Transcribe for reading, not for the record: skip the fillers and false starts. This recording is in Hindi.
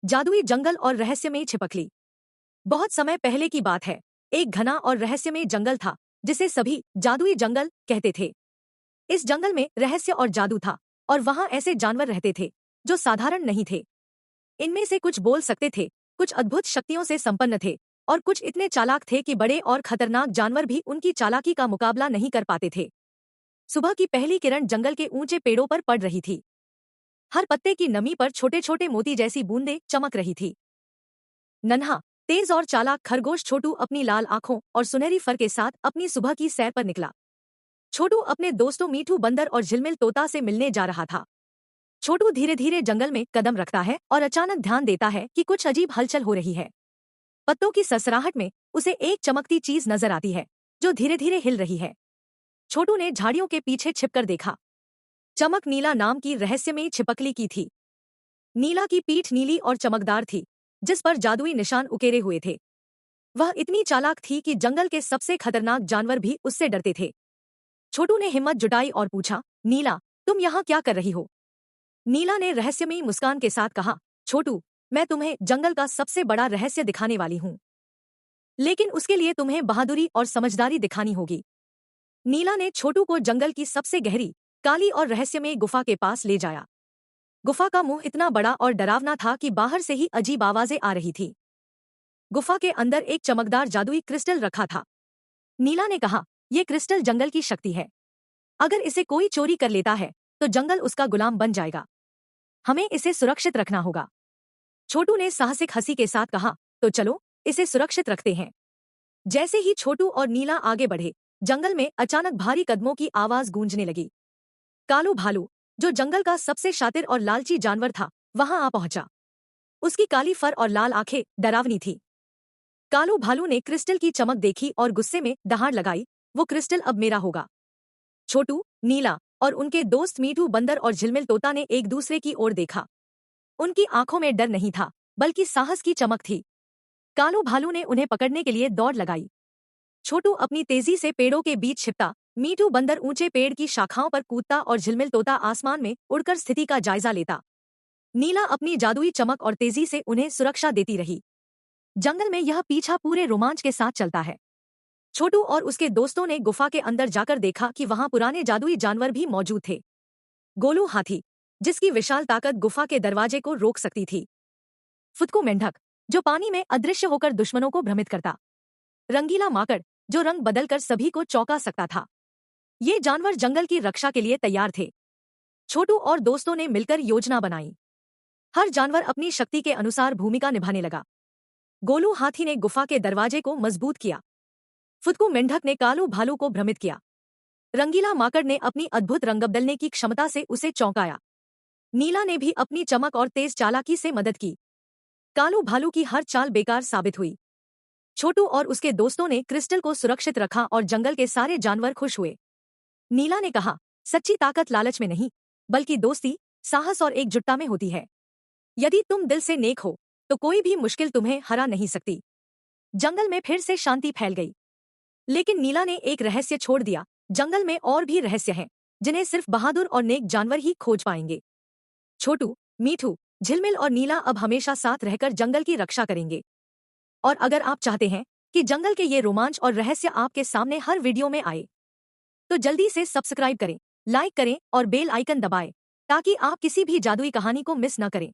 जादुई जंगल और रहस्यमयी छिपकली। बहुत समय पहले की बात है। एक घना और रहस्यमय जंगल था जिसे सभी जादुई जंगल कहते थे। इस जंगल में रहस्य और जादू था और वहां ऐसे जानवर रहते थे जो साधारण नहीं थे। इनमें से कुछ बोल सकते थे, कुछ अद्भुत शक्तियों से संपन्न थे और कुछ इतने चालाक थे कि बड़े और खतरनाक जानवर भी उनकी चालाकी का मुकाबला नहीं कर पाते थे। सुबह की पहली किरण जंगल के ऊंचे पेड़ों पर पड़ रही थी। हर पत्ते की नमी पर छोटे छोटे मोती जैसी बूंदें चमक रही थी। नन्हा, तेज और चालाक खरगोश छोटू अपनी लाल आंखों और सुनहरी फर के साथ अपनी सुबह की सैर पर निकला। छोटू अपने दोस्तों मीठू बंदर और झिलमिल तोता से मिलने जा रहा था। छोटू धीरे धीरे जंगल में कदम रखता है और अचानक ध्यान देता है कि कुछ अजीब हलचल हो रही है। पत्तों की सरसराहट में उसे एक चमकती चीज नजर आती है जो धीरे धीरे हिल रही है। छोटू ने झाड़ियों के पीछे छिपकर देखा। चमक नीला नाम की रहस्यमयी छिपकली की थी। नीला की पीठ नीली और चमकदार थी जिस पर जादुई निशान उकेरे हुए थे। वह इतनी चालाक थी कि जंगल के सबसे खतरनाक जानवर भी उससे डरते थे। छोटू ने हिम्मत जुटाई और पूछा, नीला, तुम यहाँ क्या कर रही हो? नीला ने रहस्यमयी मुस्कान के साथ कहा, छोटू, मैं तुम्हें जंगल का सबसे बड़ा रहस्य दिखाने वाली हूँ, लेकिन उसके लिए तुम्हें बहादुरी और समझदारी दिखानी होगी। नीला ने छोटू को जंगल की सबसे गहरी, काली और रहस्यमयी गुफा के पास ले जाया। गुफा का मुंह इतना बड़ा और डरावना था कि बाहर से ही अजीब आवाजें आ रही थी। गुफा के अंदर एक चमकदार जादुई क्रिस्टल रखा था। नीला ने कहा, यह क्रिस्टल जंगल की शक्ति है। अगर इसे कोई चोरी कर लेता है तो जंगल उसका गुलाम बन जाएगा। हमें इसे सुरक्षित रखना होगा। छोटू ने साहसिक हंसी के साथ कहा, तो चलो इसे सुरक्षित रखते हैं। जैसे ही छोटू और नीला आगे बढ़े, जंगल में अचानक भारी कदमों की आवाज गूंजने लगी। कालू भालू, जो जंगल का सबसे शातिर और लालची जानवर था, वहां आ पहुंचा। उसकी काली फर और लाल आंखें डरावनी थी। कालू भालू ने क्रिस्टल की चमक देखी और गुस्से में दहाड़ लगाई, वो क्रिस्टल अब मेरा होगा। छोटू, नीला और उनके दोस्त मीठू बंदर और झिलमिल तोता ने एक दूसरे की ओर देखा। उनकी आंखों में डर नहीं था, बल्कि साहस की चमक थी। कालू भालू ने उन्हें पकड़ने के लिए दौड़ लगाई। छोटू अपनी तेजी से पेड़ों के बीच छिपता, मीठू बंदर ऊंचे पेड़ की शाखाओं पर कूदता और झिलमिल तोता आसमान में उड़कर स्थिति का जायजा लेता। नीला अपनी जादुई चमक और तेजी से उन्हें सुरक्षा देती रही। जंगल में यह पीछा पूरे रोमांच के साथ चलता है। छोटू और उसके दोस्तों ने गुफा के अंदर जाकर देखा कि वहां पुराने जादुई जानवर भी मौजूद थे। गोलू हाथी, जिसकी विशाल ताकत गुफा के दरवाजे को रोक सकती थी। फुदकू मेंढक, जो पानी में अदृश्य होकर दुश्मनों को भ्रमित करता। रंगीला माकड़, जो रंग बदलकर सभी को चौंका सकता था। ये जानवर जंगल की रक्षा के लिए तैयार थे। छोटू और दोस्तों ने मिलकर योजना बनाई। हर जानवर अपनी शक्ति के अनुसार भूमिका निभाने लगा। गोलू हाथी ने गुफा के दरवाजे को मजबूत किया। फुदकू मेंढक ने कालू भालू को भ्रमित किया। रंगीला माकड़ ने अपनी अद्भुत रंग बदलने की क्षमता से उसे चौंकाया। नीला ने भी अपनी चमक और तेज चालाकी से मदद की। कालू भालू की हर चाल बेकार साबित हुई। छोटू और उसके दोस्तों ने क्रिस्टल को सुरक्षित रखा और जंगल के सारे जानवर खुश हुए। नीला ने कहा, सच्ची ताकत लालच में नहीं, बल्कि दोस्ती, साहस और एकजुटता में होती है। यदि तुम दिल से नेक हो तो कोई भी मुश्किल तुम्हें हरा नहीं सकती। जंगल में फिर से शांति फैल गई। लेकिन नीला ने एक रहस्य छोड़ दिया, जंगल में और भी रहस्य हैं जिन्हें सिर्फ बहादुर और नेक जानवर ही खोज पाएंगे। छोटू, मीठू, झिलमिल और नीला अब हमेशा साथ रहकर जंगल की रक्षा करेंगे। और अगर आप चाहते हैं कि जंगल के ये रोमांच और रहस्य आपके सामने हर वीडियो में आए, तो जल्दी से सब्सक्राइब करें, लाइक करें और बेल आइकन दबाएं ताकि आप किसी भी जादुई कहानी को मिस न करें।